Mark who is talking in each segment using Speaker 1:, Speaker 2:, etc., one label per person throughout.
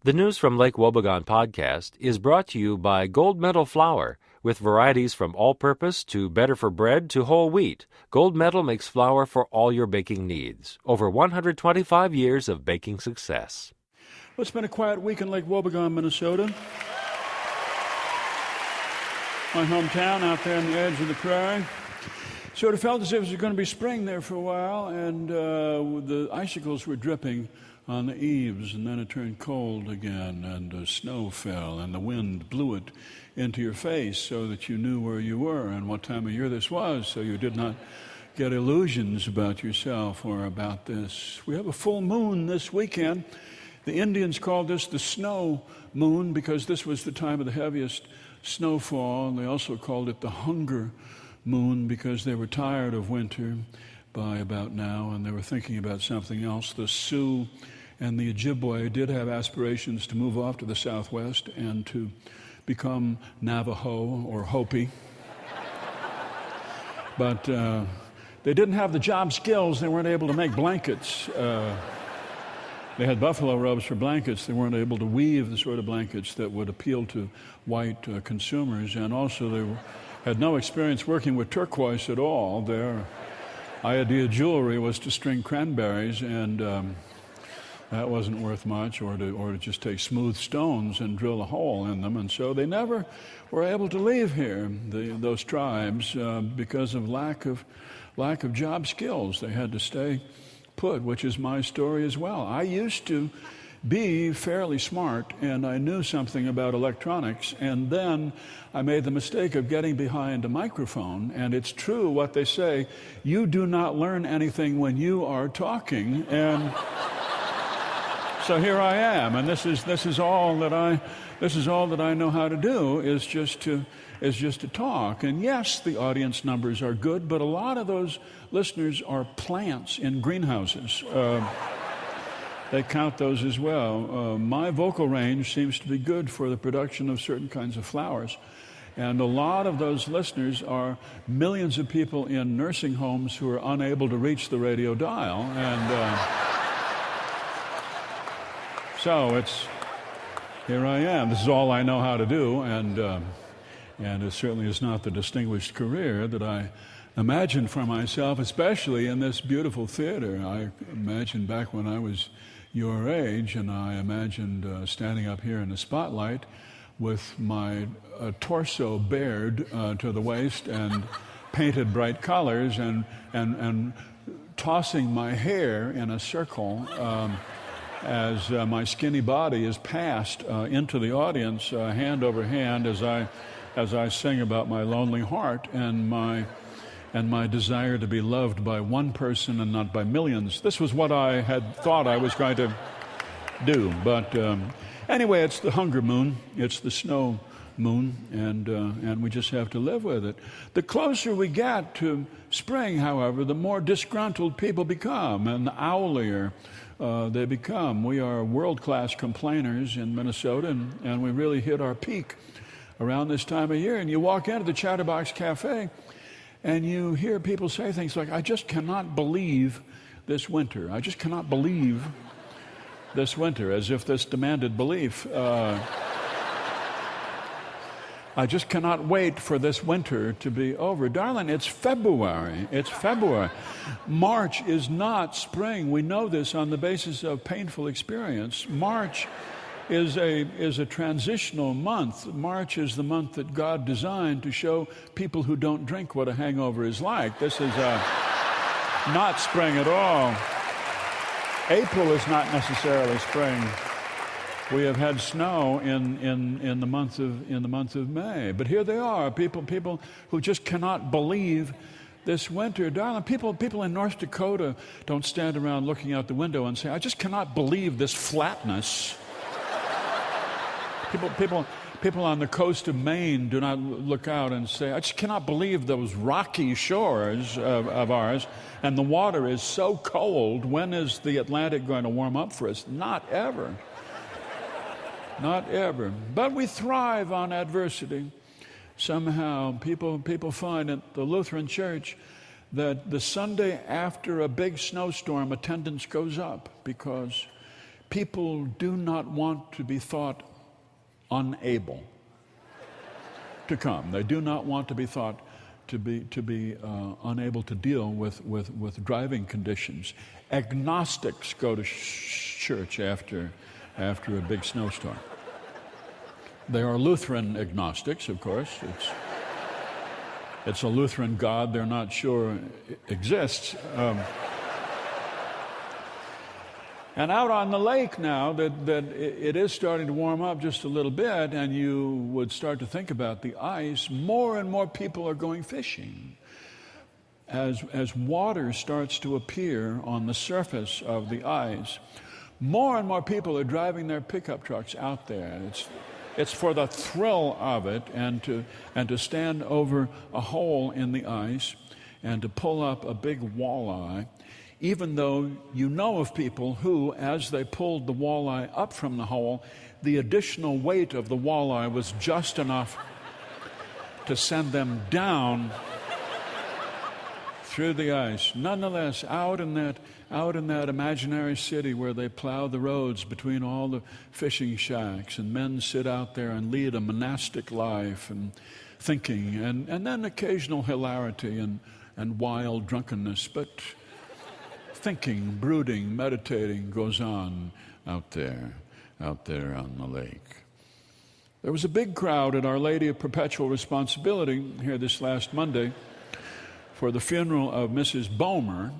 Speaker 1: The News from Lake Wobegon podcast is brought to you by Gold Medal Flour. With varieties from all-purpose to better for bread to whole wheat, Gold Medal makes flour for all your baking needs. Over 125 years of baking success.
Speaker 2: Well, it's been a quiet week in Lake Wobegon, Minnesota. My hometown out there on the edge of the prairie. Sort of felt as if it was going to be spring there for a while, and the icicles were dripping on the eaves, and then it turned cold again, and snow fell, and the wind blew it into your face so that you knew where you were and what time of year this was, so you did not get illusions about yourself or about this. We have a full moon this weekend. The Indians called this the snow moon because this was the time of the heaviest snowfall, and they also called it the hunger moon because they were tired of winter by about now, and they were thinking about something else. The Sioux and the Ojibwe did have aspirations to move off to the southwest and to become Navajo or Hopi. But they didn't have the job skills. They weren't able to make blankets. They had buffalo robes for blankets. They weren't able to weave the sort of blankets that would appeal to white consumers. And also they had no experience working with turquoise at all. Their idea of jewelry was to string cranberries, and that wasn't worth much, or to just take smooth stones and drill a hole in them. And so they never were able to leave here, those tribes, because of lack of job skills. They had to stay put, which is my story as well. I used to be fairly smart, and I knew something about electronics, and then I made the mistake of getting behind a microphone. And it's true what they say, you do not learn anything when you are talking. And so here I am, and this is all that I know how to do, is just to talk. And yes, the audience numbers are good, but a lot of those listeners are plants in greenhouses. They count those as well. My vocal range seems to be good for the production of certain kinds of flowers. And a lot of those listeners are millions of people in nursing homes who are unable to reach the radio dial. And so here I am. This is all I know how to do, and it certainly is not the distinguished career that I imagined for myself, especially in this beautiful theater. I imagined back when I was your age, and I imagined standing up here in the spotlight with my torso bared to the waist and painted bright colors and tossing my hair in a circle as my skinny body is passed into the audience hand over hand as I sing about my lonely heart and my desire to be loved by one person and not by millions. This was what I had thought I was going to do. But anyway, it's the hunger moon. It's the snow moon, and we just have to live with it. The closer we get to spring, however, the more disgruntled people become and the owlier they become. We are world-class complainers in Minnesota, and we really hit our peak around this time of year. And you walk into the Chatterbox Cafe, and you hear people say things like, I just cannot believe this winter. I just cannot believe this winter, as if this demanded belief. I just cannot wait for this winter to be over. Darling, it's February. It's February. March is not spring. We know this on the basis of painful experience. March is a transitional month. March is the month that God designed to show people who don't drink what a hangover is like. This is not spring at all. April is not necessarily spring. We have had snow in the month of May, but here they are, people who just cannot believe this winter. Darling, people in North Dakota don't stand around looking out the window and say, I just cannot believe this flatness. People on the coast of Maine do not look out and say, I just cannot believe those rocky shores of ours, and the water is so cold. When is the Atlantic going to warm up for us? Not ever. Not ever. But we thrive on adversity. Somehow people find at the Lutheran Church that the Sunday after a big snowstorm, attendance goes up because People do not want to be thought unable to come. They do not want to be thought to be unable to deal with driving conditions. Agnostics go to church after a big snowstorm. They are Lutheran agnostics, of course. It's a Lutheran God they're not sure exists. And out on the lake now, that it is starting to warm up just a little bit, and you would start to think about the ice, more and more people are going fishing. As water starts to appear on the surface of the ice, more and more people are driving their pickup trucks out there. It's for the thrill of it, and to stand over a hole in the ice and to pull up a big walleye, even though you know of people who, as they pulled the walleye up from the hole, the additional weight of the walleye was just enough to send them down through the ice. Nonetheless, out in that imaginary city where they plow the roads between all the fishing shacks, and men sit out there and lead a monastic life and thinking, and then occasional hilarity and wild drunkenness, but thinking, brooding, meditating goes on out there on the lake. There was a big crowd at Our Lady of Perpetual Responsibility here this last Monday for the funeral of Mrs. Bomer,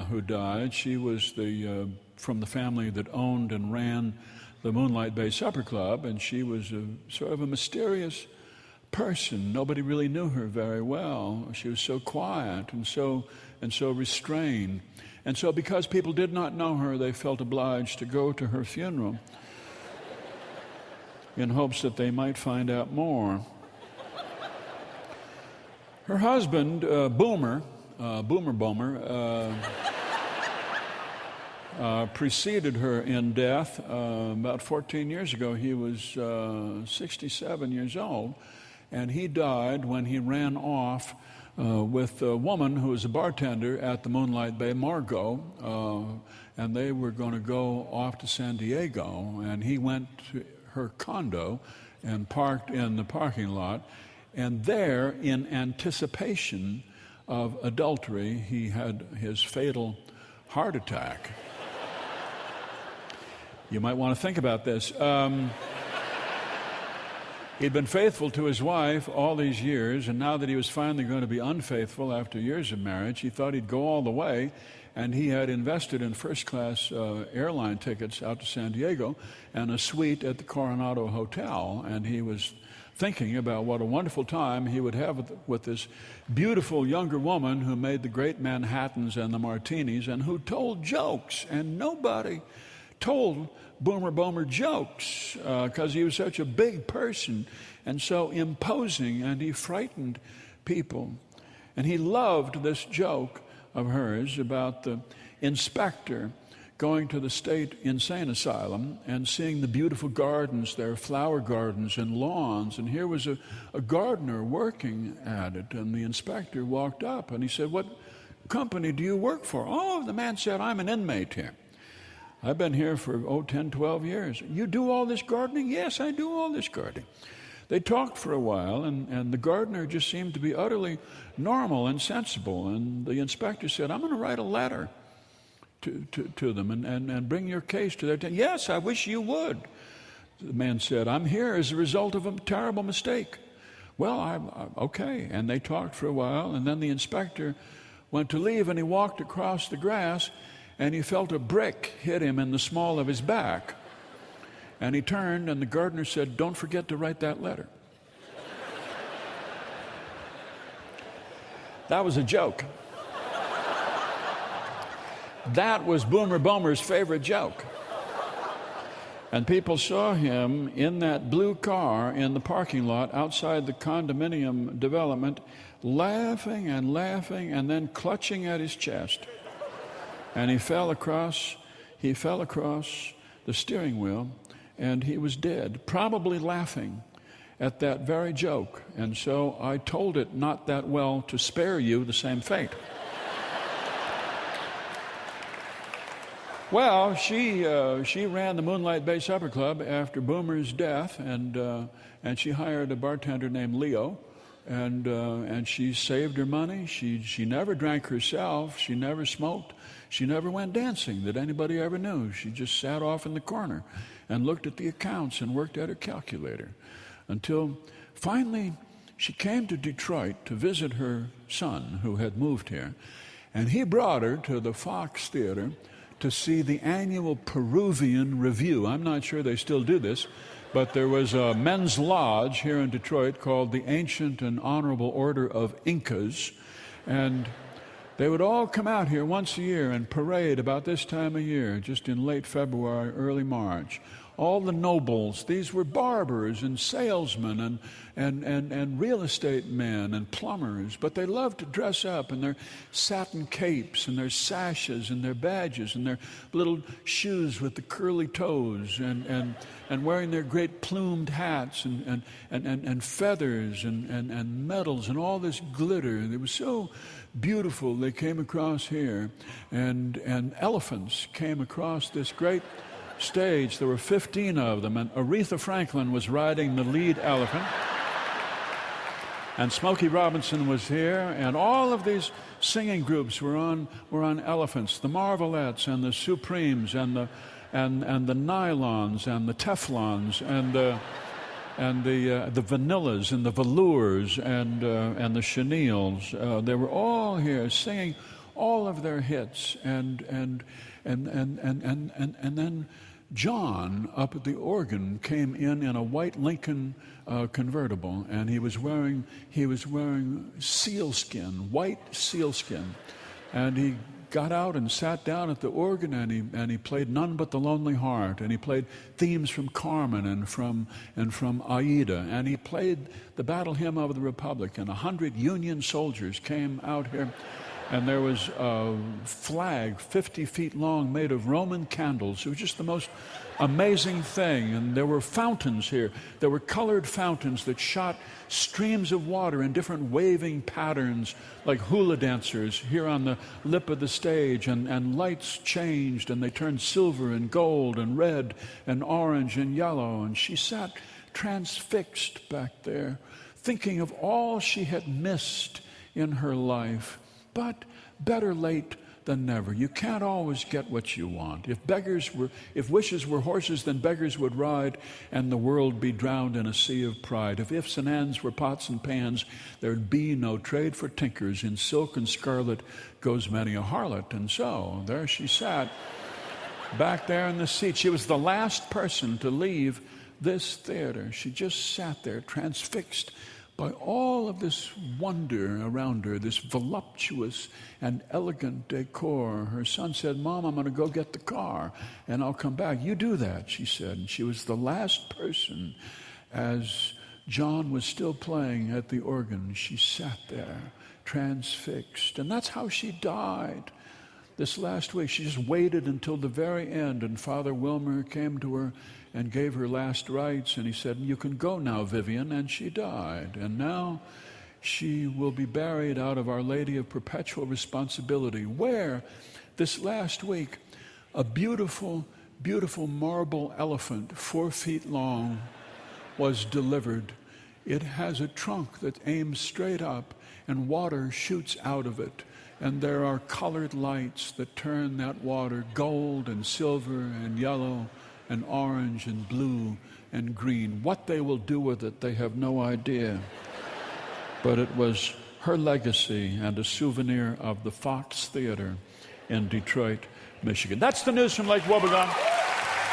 Speaker 2: who died. She was from the family that owned and ran the Moonlight Bay Supper Club, and she was sort of a mysterious person. Nobody really knew her very well. She was so quiet and so restrained. And so because people did not know her, they felt obliged to go to her funeral in hopes that they might find out more. Her husband, Boomer Bomer, preceded her in death about 14 years ago. He was 67 years old, and he died when he ran off with a woman who was a bartender at the Moonlight Bay, Margot, and they were going to go off to San Diego, and he went to her condo and parked in the parking lot, and there, in anticipation of adultery, he had his fatal heart attack. You might want to think about this. He'd been faithful to his wife all these years, and now that he was finally going to be unfaithful after years of marriage, he thought he'd go all the way, and he had invested in first-class airline tickets out to San Diego and a suite at the Coronado Hotel, and he was thinking about what a wonderful time he would have with this beautiful younger woman who made the great Manhattans and the martinis and who told jokes, and nobody told Boomer Bomer jokes because he was such a big person and so imposing, and he frightened people. And he loved this joke of hers about the inspector going to the state insane asylum and seeing the beautiful gardens there, flower gardens and lawns. And here was a gardener working at it, and the inspector walked up and he said, "What company do you work for?" "Oh," the man said, "I'm an inmate here. I've been here for 10, 12 years. You do all this gardening?" "Yes, I do all this gardening." They talked for a while, and the gardener just seemed to be utterly normal and sensible. And the inspector said, "I'm going to write a letter to them and bring your case to their attention." "Yes, I wish you would." The man said, "I'm here as a result of a terrible mistake." "Well, okay." And they talked for a while, and then the inspector went to leave, and he walked across the grass, and he felt a brick hit him in the small of his back. And he turned, and the gardener said, "Don't forget to write that letter." That was a joke. That was Boomer Bomer's favorite joke. And people saw him in that blue car in the parking lot outside the condominium development, laughing and laughing and then clutching at his chest. And he fell across the steering wheel, and he was dead, probably laughing at that very joke. And so I told it not that well to spare you the same fate. Well, she ran the Moonlight Bay Supper Club after Boomer's death, and she hired a bartender named Leo, and she saved her money. She never drank herself. She never smoked. She never went dancing that anybody ever knew. She just sat off in the corner and looked at the accounts and worked at her calculator until finally she came to Detroit to visit her son who had moved here, and he brought her to the Fox Theater to see the annual Peruvian Review. I'm not sure they still do this, but there was a men's lodge here in Detroit called the Ancient and Honorable Order of Incas, and they would all come out here once a year and parade about this time of year, just in late February, early March. All the nobles, these were barbers and salesmen and real estate men and plumbers, but they loved to dress up in their satin capes and their sashes and their badges and their little shoes with the curly toes and wearing their great plumed hats and feathers and medals and all this glitter. It was so beautiful. They came across here, and elephants came across this great stage. There were 15 of them, and Aretha Franklin was riding the lead elephant, and Smokey Robinson was here, and all of these singing groups were on elephants. The Marvelettes and the Supremes and the Nylons and the Teflons and the Vanillas and the Velours and the Chenilles. They were all here singing all of their hits, and then John up at the organ came in a white Lincoln convertible, and he was wearing sealskin, white sealskin, and he got out and sat down at the organ, and he played None But the Lonely Heart, and he played themes from Carmen and from Aida, and he played the Battle Hymn of the Republic, and 100 Union soldiers came out here. And there was a flag 50 feet long made of Roman candles. It was just the most amazing thing. And there were fountains here. There were colored fountains that shot streams of water in different waving patterns like hula dancers here on the lip of the stage. And lights changed, and they turned silver and gold and red and orange and yellow. And she sat transfixed back there, thinking of all she had missed in her life. But better late than never. You can't always get what you want. If wishes were horses, then beggars would ride, and the world be drowned in a sea of pride. If ifs and ands were pots and pans, there'd be no trade for tinkers. In silk and scarlet goes many a harlot. And so there she sat, back there in the seat. She was the last person to leave this theater. She just sat there, transfixed by all of this wonder around her, this voluptuous and elegant decor. Her son said, "Mom, I'm going to go get the car, and I'll come back." "You do that," she said. And she was the last person, as John was still playing at the organ. She sat there, transfixed. And that's how she died this last week. She just waited until the very end, and Father Wilmer came to her and gave her last rites, and he said, "You can go now, Vivian," and she died. And now she will be buried out of Our Lady of Perpetual Responsibility, where this last week a beautiful, beautiful marble elephant, 4 feet long, was delivered. It has a trunk that aims straight up, and water shoots out of it. And there are colored lights that turn that water gold and silver and yellow and orange and blue and green. What they will do with it, they have no idea. But it was her legacy and a souvenir of the Fox Theater in Detroit, Michigan. That's the news from Lake Wobegon,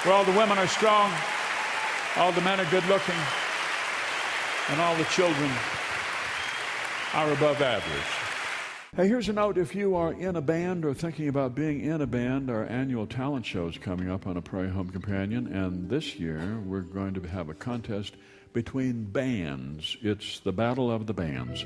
Speaker 2: where all the women are strong, all the men are good looking, and all the children are above average. Hey, here's a note. If you are in a band or thinking about being in a band, our annual talent show is coming up on A Prairie Home Companion, and this year we're going to have a contest between bands. It's the Battle of the Bands,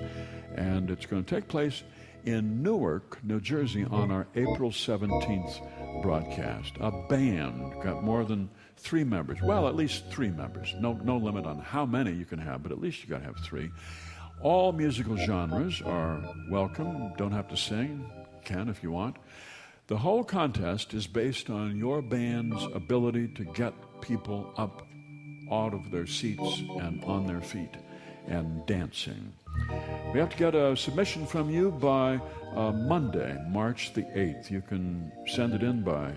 Speaker 2: and it's going to take place in Newark, New Jersey on our April 17th broadcast. A band got more than 3 members. Well, at least 3 members. No limit on how many you can have, but at least you got to have 3. All musical genres are welcome. Don't have to sing. Can if you want. The whole contest is based on your band's ability to get people up out of their seats and on their feet and dancing. We have to get a submission from you by Monday, March the 8th. You can send it in by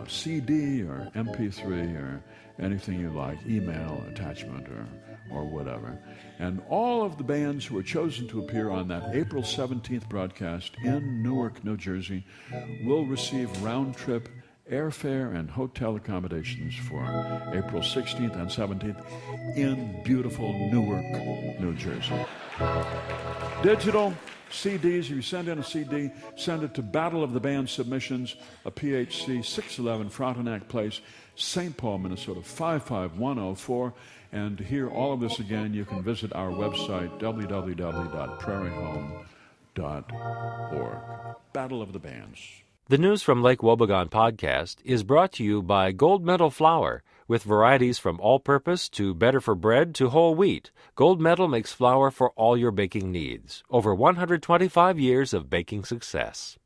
Speaker 2: CD or MP3 or anything you like, email, attachment, or whatever. And all of the bands who are chosen to appear on that April 17th broadcast in Newark, New Jersey, will receive round-trip airfare and hotel accommodations for April 16th and 17th in beautiful Newark, New Jersey. Digital CDs, if you send in a CD, send it to Battle of the Band Submissions, a PHC 611 Frontenac Place, St. Paul, Minnesota 55104. And to hear all of this again, you can visit our website, www.prairiehome.org. Battle of the Bands.
Speaker 1: The News from Lake Wobegon podcast is brought to you by Gold Medal Flour. With varieties from all-purpose to better for bread to whole wheat, Gold Medal makes flour for all your baking needs. Over 125 years of baking success.